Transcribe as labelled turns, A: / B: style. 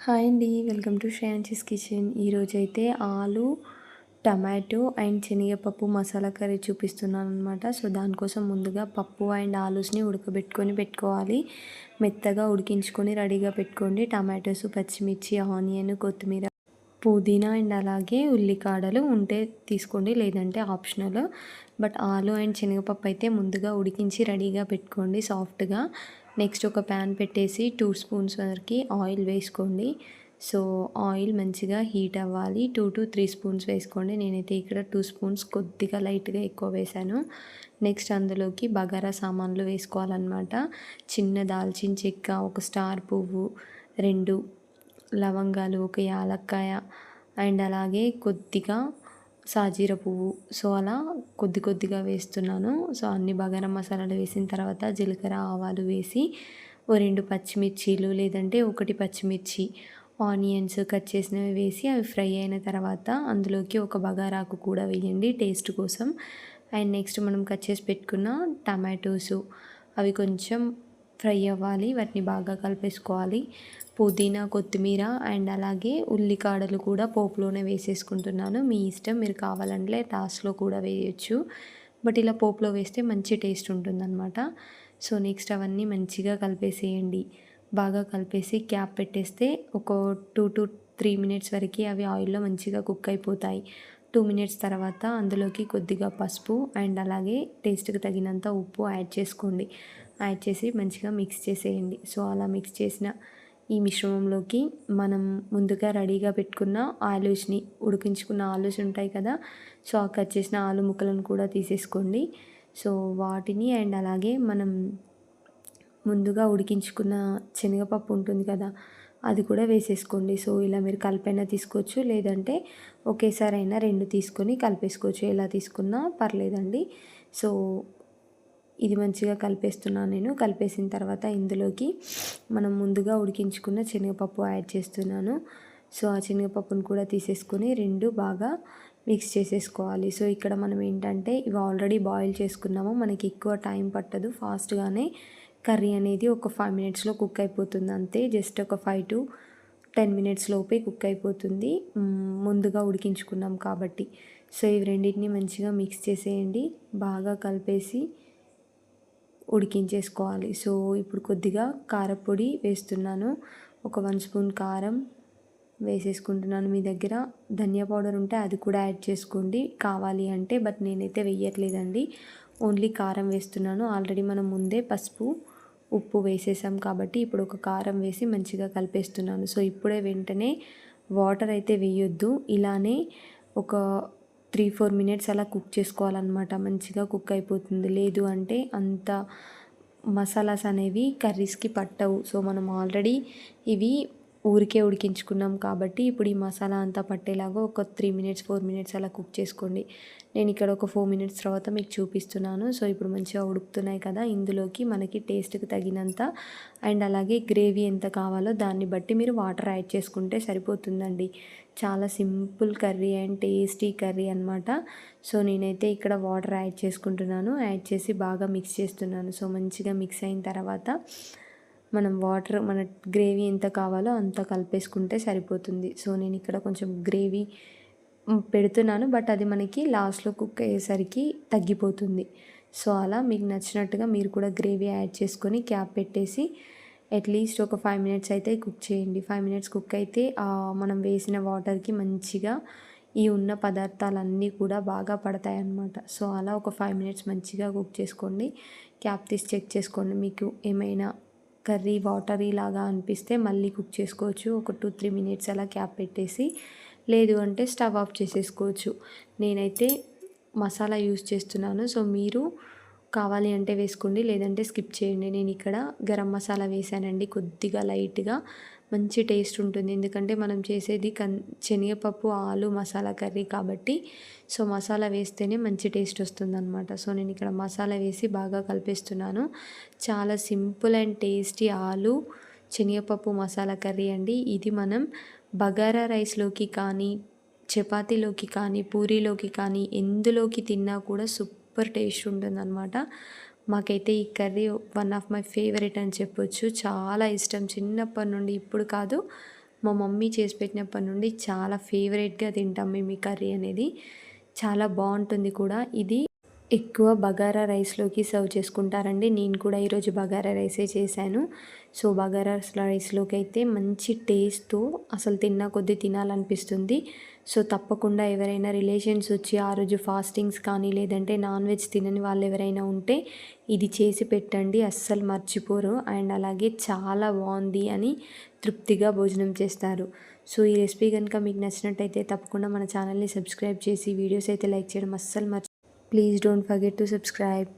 A: Hi అండి. Welcome to Shreyanshi's kitchen. ఈరోజైతే ఆలు, టమాటో అండ్ శనగపప్పు మసాలా కర్రీ చూపిస్తున్నాననమాట. సో, దానికోసం ముందుగా పప్పు అండ్ ఆలూస్ని ఉడకబెట్టుకొని పెట్టుకోవాలి. మెత్తగా ఉడికించుకొని రెడీగా పెట్టుకోండి. టమాటోస్, పచ్చిమిర్చి, ఆనియన్, కొత్తిమీర, పుదీనా అండ్ అలాగే ఉల్లికాడలు ఉంటే తీసుకోండి, లేదంటే ఆప్షనల్. బట్ ఆలు అండ్ శనగపప్పు అయితే ముందుగా ఉడికించి రెడీగా పెట్టుకోండి సాఫ్ట్గా. నెక్స్ట్ ఒక ప్యాన్ పెట్టేసి 2 స్పూన్స్ వరకు ఆయిల్ వేసుకోండి. సో ఆయిల్ మంచిగా హీట్ అవ్వాలి. 2 to 3 స్పూన్స్ వేసుకోండి. నేనైతే ఇక్కడ 2 స్పూన్స్ కొద్దిగా లైట్గా ఎక్కువ వేశాను. నెక్స్ట్ అందులోకి బగారా సామాన్లు వేసుకోవాలన్నమాట. చిన్న దాల్చిన చెక్క, ఒక స్టార్ పువ్వు, 2 లవంగాలు, ఒక యాలక్కాయ అండ్ అలాగే కొద్దిగా సాజీర పువ్వు. సో అలా కొద్దిగా వేస్తున్నాను. సో అన్ని బగారా మసాలాలు వేసిన తర్వాత జీలకర్ర, ఆవాలు వేసి ఓ 2 పచ్చిమిర్చీలు లేదంటే 1 పచ్చిమిర్చి, ఆనియన్స్ కట్ చేసినవి వేసి అవి ఫ్రై అయిన తర్వాత అందులోకి ఒక బగారాకు కూడా వేయండి టేస్ట్ కోసం. అండ్ నెక్స్ట్ మనం కట్ చేసి పెట్టుకున్న టమాటోసు అవి కొంచెం ఫ్రై అవ్వాలి. వాటిని బాగా కలిపేసుకోవాలి. పుదీనా, కొత్తిమీర అండ్ అలాగే ఉల్లికాడలు కూడా పోపులోనే వేసేసుకుంటున్నాను. మీ ఇష్టం, మీరు కావాలంటే లాస్ట్లో కూడా వేయచ్చు. బట్ ఇలా పోపులో వేస్తే మంచి టేస్ట్ ఉంటుందన్నమాట. సో నెక్స్ట్ అవన్నీ మంచిగా కలిపేసేయండి. బాగా కలిపేసి క్యాప్ పెట్టేస్తే ఒక 2 to 3 మినిట్స్ వరకు అవి ఆయిల్లో మంచిగా కుక్ అయిపోతాయి. 2 మినిట్స్ తర్వాత అందులోకి కొద్దిగా పసుపు అండ్ అలాగే టేస్ట్కి తగినంత ఉప్పు యాడ్ చేసుకోండి. యాడ్ చేసి మంచిగా మిక్స్ చేసేయండి. సో అలా మిక్స్ చేసిన ఈ మిశ్రమంలోకి మనం ముందుగా రెడీగా పెట్టుకున్న ఆలూస్ని, ఉడికించుకున్న ఆలూస్ ఉంటాయి కదా, సో ఆ కట్ చేసిన ఆలు ముక్కలను కూడా తీసేసుకోండి. సో వాటిని అండ్ అలాగే మనం ముందుగా ఉడికించుకున్న శనగపప్పు ఉంటుంది కదా, అది కూడా వేసేసుకోండి. సో ఇలా మీరు కలిపైనా తీసుకోవచ్చు, లేదంటే ఒకేసారి అయినా 2 తీసుకొని కలిపేసుకోవచ్చు. ఎలా తీసుకున్నా పర్లేదండి. సో ఇది మంచిగా కలిపేస్తున్నాను నేను. కలిపేసిన తర్వాత ఇందులోకి మనం ముందుగా ఉడికించుకున్న శనగపప్పు యాడ్ చేస్తున్నాను. సో ఆ శనగపప్పును కూడా తీసేసుకొని 2 బాగా మిక్స్ చేసేసుకోవాలి. సో ఇక్కడ మనం ఏంటంటే ఇవి ఆల్రెడీ బాయిల్ చేసుకున్నాము. మనకి ఎక్కువ టైం పట్టదు. ఫాస్ట్గానే కర్రీ అనేది ఒక 5 మినిట్స్లో కుక్ అయిపోతుంది అంతే. జస్ట్ ఒక 5 to 10 మినిట్స్ లోపే కుక్ అయిపోతుంది, ముందుగా ఉడికించుకున్నాం కాబట్టి. సో ఇవి రెండింటిని మంచిగా మిక్స్ చేసేయండి. బాగా కలిపేసి ఉడికించేసుకోవాలి. సో ఇప్పుడు కొద్దిగా కారపొడి వేస్తున్నాను. ఒక 1 స్పూన్ కారం వేసేసుకుంటున్నాను. మీ దగ్గర ధనియా పౌడర్ ఉంటే అది కూడా యాడ్ చేసుకోండి కావాలి అంటే. బట్ నేనైతే వేయట్లేదండి, ఓన్లీ కారం వేస్తున్నాను. ఆల్రెడీ మనం ముందే పసుపు, ఉప్పు వేసేసాం కాబట్టి ఇప్పుడు ఒక కారం వేసి మంచిగా కలిపేస్తున్నాను. సో ఇప్పుడే వెంటనే వాటర్ అయితే వేయొద్దు. ఇలానే ఒక 3-4 మినిట్స్ అలా కుక్ చేసుకోవాలన్నమాట. మంచిగా కుక్ అయిపోతుంది. లేదు అంటే అంత మసాలాస్ అనేవి కర్రీస్కి పట్టవు. సో మనం ఆల్రెడీ ఇవి ఊరికే ఉడికించుకున్నాం కాబట్టి ఇప్పుడు ఈ మసాలా అంతా పట్టేలాగా ఒక 3-4 మినిట్స్ అలా కుక్ చేసుకోండి. నేను ఇక్కడ ఒక 4 మినిట్స్ తర్వాత మీకు చూపిస్తున్నాను. సో ఇప్పుడు మంచిగా ఉడుకుతున్నాయి కదా, ఇందులోకి మనకి టేస్ట్కి తగినంత అండ్ అలాగే గ్రేవీ ఎంత కావాలో దాన్ని బట్టి మీరు వాటర్ యాడ్ చేసుకుంటే సరిపోతుందండి. చాలా simple curry and tasty curry అనమాట. సో నేనైతే ఇక్కడ వాటర్ యాడ్ చేసుకుంటున్నాను. యాడ్ చేసి బాగా మిక్స్ చేస్తున్నాను. సో మంచిగా మిక్స్ అయిన తర్వాత మనం వాటర్, మన గ్రేవీ ఎంత కావాలో అంత కలిపేసుకుంటే సరిపోతుంది. సో నేను ఇక్కడ కొంచెం గ్రేవీ పెడుతున్నాను, బట్ అది మనకి లాస్ట్లో కుక్ అయ్యేసరికి తగ్గిపోతుంది. సో అలా మీకు నచ్చినట్టుగా మీరు కూడా గ్రేవీ యాడ్ చేసుకొని క్యాప్ పెట్టేసి అట్లీస్ట్ ఒక 5 మినిట్స్ అయితే కుక్ చేయండి. 5 మినిట్స్ కుక్ అయితే మనం వేసిన వాటర్కి మంచిగా ఈ ఉన్న పదార్థాలన్నీ కూడా బాగా పడతాయి అన్నమాట. సో అలా ఒక 5 మినిట్స్ మంచిగా కుక్ చేసుకోండి. క్యాప్ తీసి చెక్ చేసుకోండి. మీకు ఏమైనా కర్రీ వాటరీ లాగా అనిపిస్తే మళ్ళీ కుక్ చేసుకోవచ్చు. ఒక 2-3 మినిట్స్ అలా క్యాప్ పెట్టేసి, లేదు అంటే స్టవ్ ఆఫ్ చేసేసుకోవచ్చు. నేనైతే మసాలా యూస్ చేస్తున్నాను. సో మీరు కావాలి అంటే వేసుకోండి, లేదంటే స్కిప్ చేయండి. నేను ఇక్కడ గరం మసాలా వేసానండి కొద్దిగా లైట్గా. మంచి టేస్ట్ ఉంటుంది, ఎందుకంటే మనం చేసేది శనగపప్పు ఆలు మసాలా కర్రీ కాబట్టి. సో మసాలా వేస్తేనే మంచి టేస్ట్ వస్తుందన్నమాట. సో నేను ఇక్కడ మసాలా వేసి బాగా కలిపేస్తున్నాను. చాలా సింపుల్ అండ్ టేస్టీ ఆలు శనగపప్పు మసాలా కర్రీ అండి. ఇది మనం బగారా రైస్లోకి కానీ, చపాతీలోకి కానీ, పూరీలోకి కానీ ఎందులోకి తిన్నా కూడా సూపర్ టేస్ట్ ఉంటుందన్నమాట. మాకైతే ఈ curry one of my favourite అని చెప్పొచ్చు. చాలా ఇష్టం చిన్నప్పటి నుండి, ఇప్పుడు కాదు మా మమ్మీ చేసి పెట్టినప్పటి నుండి చాలా ఫేవరెట్‌గా తింటాం మేము ఈ కర్రీ అనేది. చాలా బావుంటుంది కూడా. ఇది ఎక్కువ బగారా రైస్‌లోకి సర్వ్ చేసుకుంటారండి. నేను కూడా ఈరోజు బగారా రైసే చేశాను. సో, బగారా రైస్‌లోకి అయితే మంచి టేస్ట్‌తో అసలు తిన్న కొద్దీ తినాలనిపిస్తుంది. సో, తప్పకుండా ఎవరైనా రిలేషన్స్ వచ్చి ఆ రోజు ఫాస్టింగ్స్ కానీ, లేదంటే నాన్ వెజ్ తినని వాళ్ళు ఎవరైనా ఉంటే ఇది చేసి పెట్టండి. అస్సలు మర్చిపోరు. అండ్ అలాగే చాలా బావుంది అని తృప్తిగా భోజనం చేస్తారు. సో, ఈ రెసిపీ గనుక మీకు నచ్చినట్టయితే తప్పకుండా మన ఛానల్‌ని సబ్స్క్రైబ్ చేసి వీడియోస్ అయితే లైక్ చేయడం అస్సలు Please don't forget to subscribe.